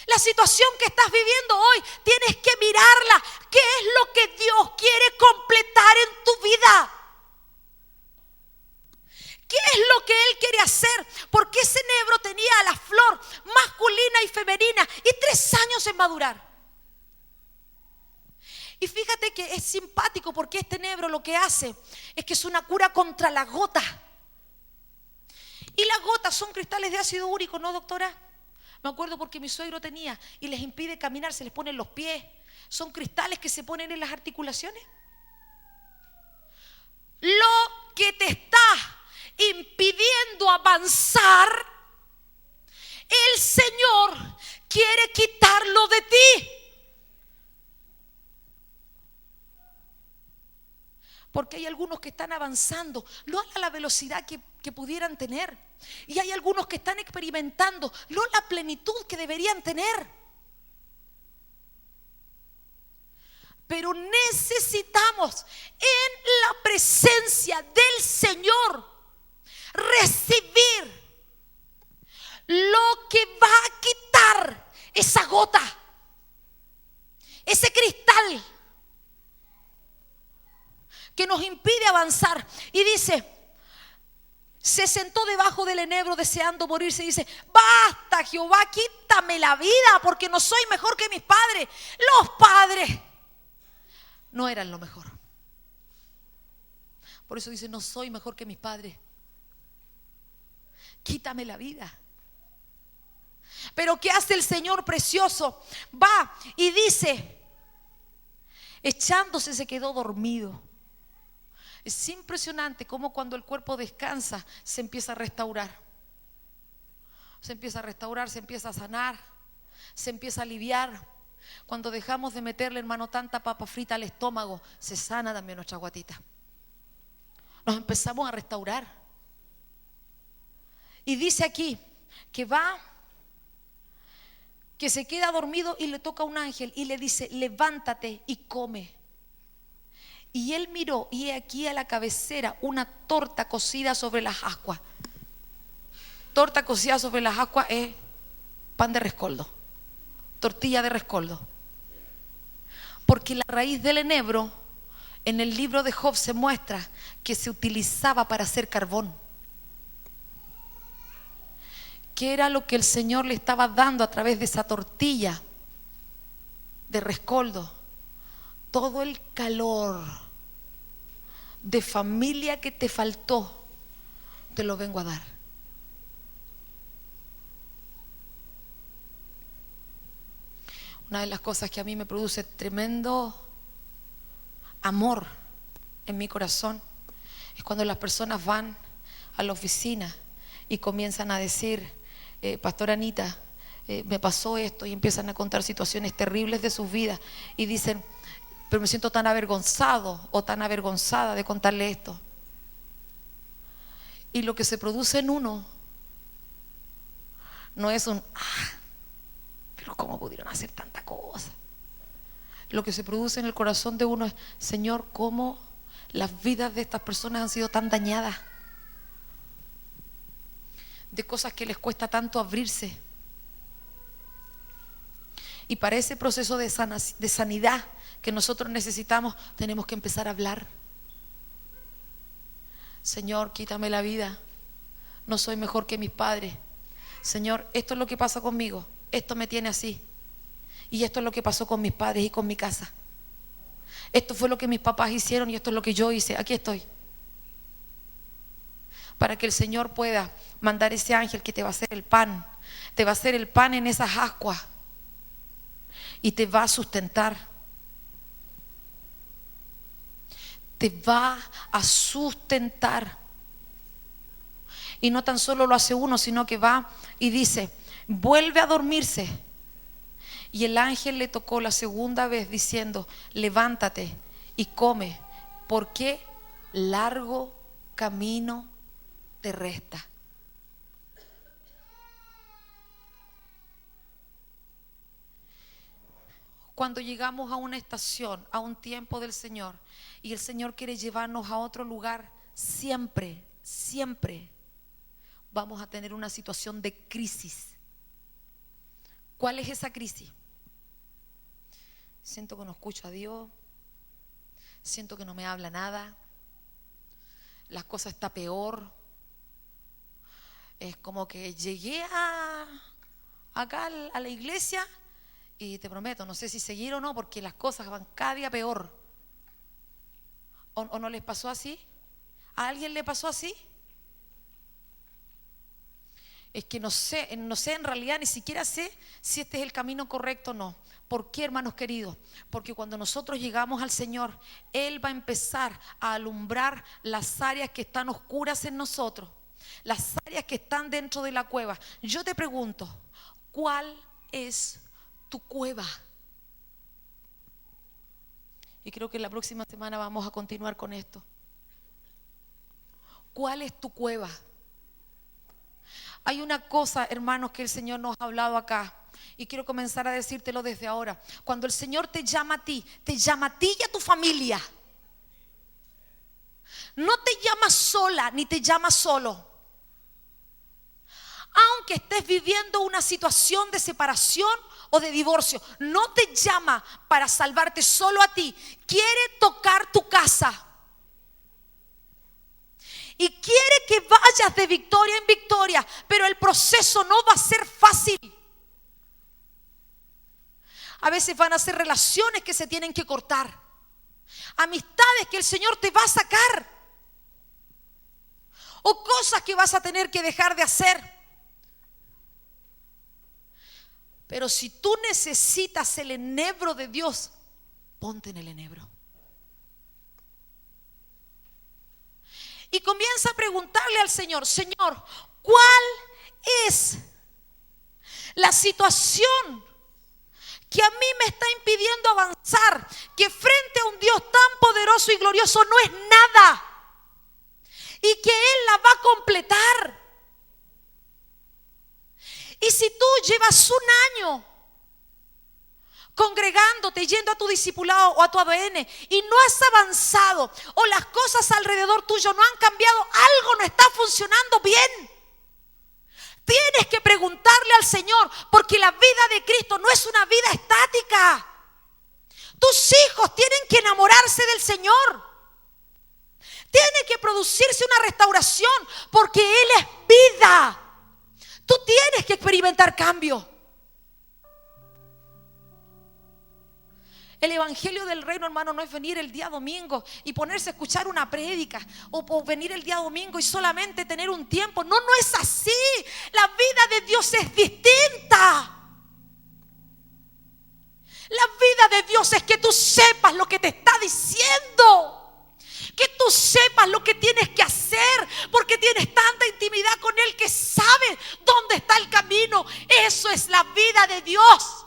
La situación que estás viviendo hoy tienes que mirarla. ¿Qué es lo que Dios quiere completar en tu vida? ¿Qué es lo que Él quiere hacer? Porque ese enebro tenía la flor masculina y femenina y 3 años en madurar. Y fíjate que es simpático, porque este enebro lo que hace es que es una cura contra la gota. Y las gotas son cristales de ácido úrico, ¿no, doctora? Me acuerdo porque mi suegro tenía y les impide caminar, se les pone en los pies. Son cristales que se ponen en las articulaciones. Lo que te está impidiendo avanzar, el Señor quiere quitarlo de ti. Porque hay algunos que están avanzando, no a la velocidad que pudieran tener. Y hay algunos que están experimentando, no la plenitud que deberían tener. Pero necesitamos en la presencia avanzar. Y dice, se sentó debajo del enebro deseando morirse. Y dice, basta, Jehová, quítame la vida, porque no soy mejor que mis padres. Los padres no eran lo mejor. Por eso dice, no soy mejor que mis padres. Quítame la vida. Pero ¿qué hace el Señor precioso? Va y dice, echándose se quedó dormido. Es impresionante cómo cuando el cuerpo descansa se empieza a restaurar. Se empieza a restaurar, se empieza a sanar, se empieza a aliviar. Cuando dejamos de meterle, hermano, tanta papa frita al estómago, se sana también nuestra guatita. Nos empezamos a restaurar. Y dice aquí que va, que se queda dormido y le toca un ángel y le dice, levántate y come. Y él miró y he aquí a la cabecera una torta cocida sobre las ascuas. Torta cocida sobre las ascuas es pan de rescoldo, tortilla de rescoldo. Porque la raíz del enebro en el libro de Job se muestra que se utilizaba para hacer carbón. ¿Qué era lo que el Señor le estaba dando a través de esa tortilla de rescoldo? Todo el calor de familia que te faltó, te lo vengo a dar. Una de las cosas que a mí me produce tremendo amor en mi corazón es cuando las personas van a la oficina y comienzan a decir, Pastora Anita, me pasó esto, y empiezan a contar situaciones terribles de sus vidas y dicen, pero me siento tan avergonzado o tan avergonzada de contarle esto. Y lo que se produce en uno no es un pero ¿cómo pudieron hacer tanta cosa? Lo que se produce en el corazón de uno es, Señor, ¿cómo las vidas de estas personas han sido tan dañadas? De cosas que les cuesta tanto abrirse. Y para ese proceso de sanidad que nosotros necesitamos, tenemos que empezar a hablar. Señor, quítame la vida, no soy mejor que mis padres. Señor, esto es lo que pasa conmigo, esto me tiene así, y esto es lo que pasó con mis padres y con mi casa. Esto fue lo que mis papás hicieron y esto es lo que yo hice. Aquí estoy, para que el Señor pueda mandar ese ángel que te va a hacer el pan, te va a hacer el pan en esas ascuas y te va a sustentar. Te va a sustentar. Y no tan solo lo hace uno, sino que va y dice, vuelve a dormirse. Y el ángel le tocó la segunda vez diciendo, levántate y come, porque largo camino te resta. Cuando llegamos a una estación, a un tiempo del Señor, y el Señor quiere llevarnos a otro lugar, siempre vamos a tener una situación de crisis. ¿Cuál es esa crisis? Siento que no escucho a Dios, siento que no me habla nada, la cosa está peor. Es como que llegué acá a la iglesia y te prometo, no sé si seguir o no, porque las cosas van cada día peor. ¿O no les pasó así? ¿A alguien le pasó así? Es que no sé en realidad, ni siquiera sé si este es el camino correcto o no. ¿Por qué, hermanos queridos? Porque cuando nosotros llegamos al Señor, Él va a empezar a alumbrar las áreas que están oscuras en nosotros, las áreas que están dentro de la cueva. Yo te pregunto, ¿cuál es tu cueva? Y creo que la próxima semana vamos a continuar con esto. ¿Cuál es tu cueva? Hay una cosa, hermanos, que el Señor nos ha hablado acá, y quiero comenzar a decírtelo desde ahora. Cuando el Señor te llama a ti y a tu familia. No te llama sola ni te llama solo. Aunque estés viviendo una situación de separación o de divorcio, no te llama para salvarte solo a ti. Quiere tocar tu casa. vayas de victoria en victoria, pero el proceso no va a ser fácil. A veces van a ser relaciones que se tienen que cortar, amistades que el Señor te va a sacar, o cosas que vas a tener que dejar de hacer. Pero si tú necesitas el enebro de Dios, ponte en el enebro. Y comienza a preguntarle al Señor: Señor, ¿cuál es la situación que a mí me está impidiendo avanzar? Que frente a un Dios tan poderoso y glorioso no es nada, y que Él la va a completar. Y si tú llevas un año congregándote, yendo a tu discipulado o a tu ADN y no has avanzado, o las cosas alrededor tuyo no han cambiado, algo no está funcionando bien. Tienes que preguntarle al Señor, porque la vida de Cristo no es una vida estática. Tus hijos tienen que enamorarse del Señor. Tiene que producirse una restauración, porque Él es vida. Tú tienes que experimentar cambio. El evangelio del reino, hermano, no es venir el día domingo y ponerse a escuchar una prédica, o venir el día domingo y solamente tener un tiempo. No, no es así. La vida de Dios es distinta. La vida de Dios es que tú sepas lo que te está diciendo, que tú sepas lo que tienes que hacer, porque tienes tanta intimidad con Él que sabes dónde está el camino. Eso es la vida de Dios.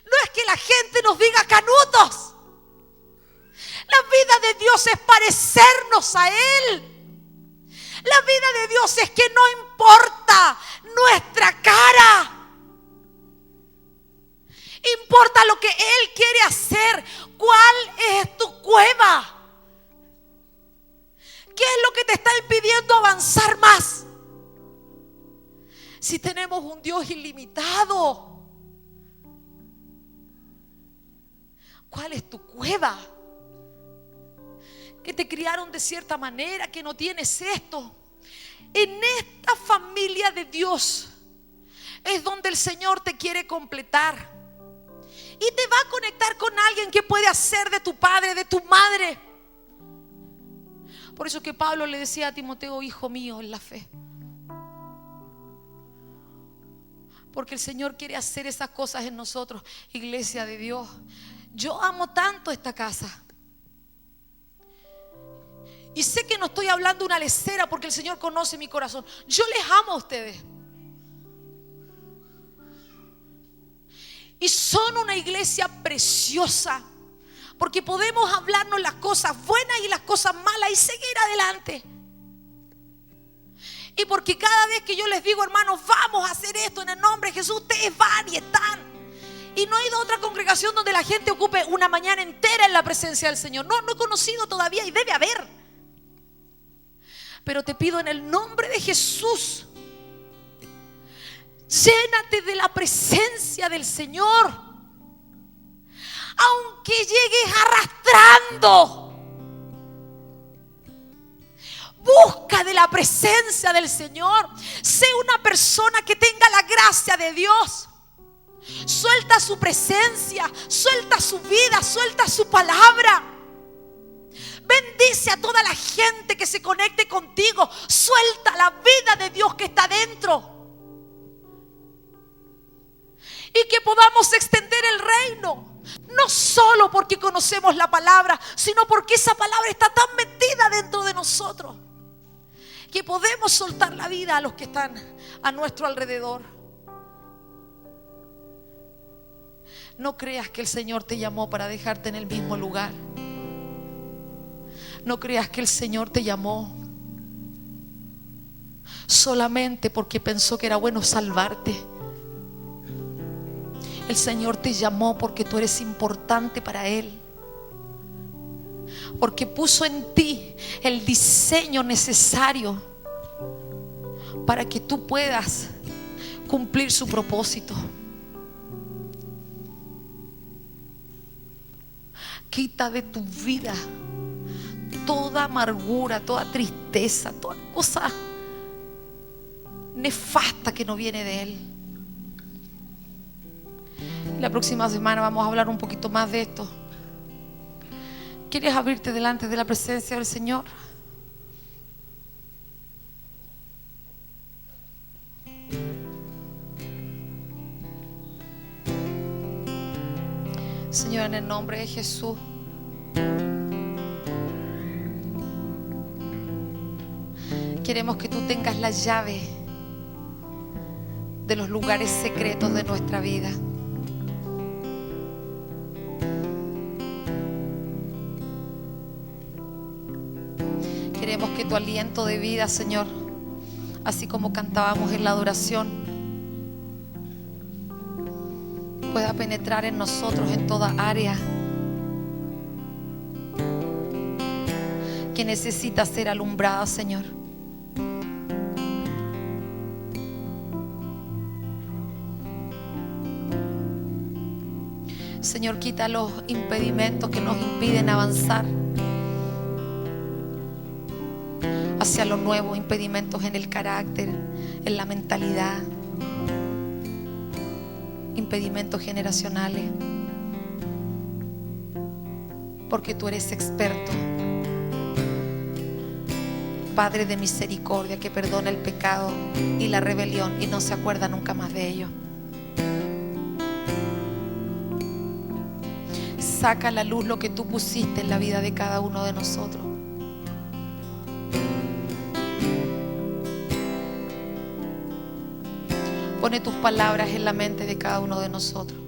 No es que la gente nos diga canutos. La vida de Dios es parecernos a Él. La vida de Dios es que no importa nuestra cara, importa lo que Él quiere hacer. ¿Cuál es tu cueva? ¿Qué es lo que te está impidiendo avanzar más? Si tenemos un Dios ilimitado, ¿cuál es tu cueva? Que te criaron de cierta manera, que no tienes esto. En esta familia de Dios es donde el Señor te quiere completar, y te va a conectar con alguien que puede hacer de tu padre, de tu madre. Por eso que Pablo le decía a Timoteo: hijo mío en la fe. Porque el Señor quiere hacer esas cosas en nosotros, iglesia de Dios. Yo amo tanto esta casa, y sé que no estoy hablando una lecera, porque el Señor conoce mi corazón. Yo les amo a ustedes, y son una iglesia preciosa, porque podemos hablarnos las cosas buenas y las cosas malas y seguir adelante. Y porque cada vez que yo les digo: hermanos, vamos a hacer esto en el nombre de Jesús, ustedes van y están. Y no he ido a otra congregación donde la gente ocupe una mañana entera en la presencia del Señor. No he conocido todavía, y debe haber. Pero te pido en el nombre de Jesús, llénate de la presencia del Señor. Aunque llegues arrastrando, busca de la presencia del Señor. Sé una persona que tenga la gracia de Dios. Suelta su presencia, suelta su vida, suelta su palabra. Bendice a toda la gente que se conecte contigo. Suelta la vida de Dios que está dentro, y que podamos extender el reino, no solo porque conocemos la palabra, sino porque esa palabra está tan metida dentro de nosotros que podemos soltar la vida a los que están a nuestro alrededor. No creas que el Señor te llamó para dejarte en el mismo lugar. No creas que el Señor te llamó solamente porque pensó que era bueno salvarte. El Señor te llamó porque tú eres importante para Él, porque puso en ti el diseño necesario para que tú puedas cumplir su propósito. Quita de tu vida toda amargura, toda tristeza, toda cosa nefasta que no viene de Él. La próxima semana vamos a hablar un poquito más de esto. ¿Quieres abrirte delante de la presencia del Señor? Señor, en el nombre de Jesús, queremos que tú tengas la llave de los lugares secretos de nuestra vida. Queremos que tu aliento de vida, Señor, así como cantábamos en la adoración, pueda penetrar en nosotros en toda área que necesita ser alumbrada, Señor. Señor, quita los impedimentos que nos impiden avanzar hacia lo nuevo, impedimentos en el carácter, en la mentalidad, impedimentos generacionales, porque tú eres experto, Padre de misericordia, que perdona el pecado y la rebelión y no se acuerda nunca más de ello. Saca a la luz lo que tú pusiste en la vida de cada uno de nosotros. Pone tus palabras en la mente de cada uno de nosotros.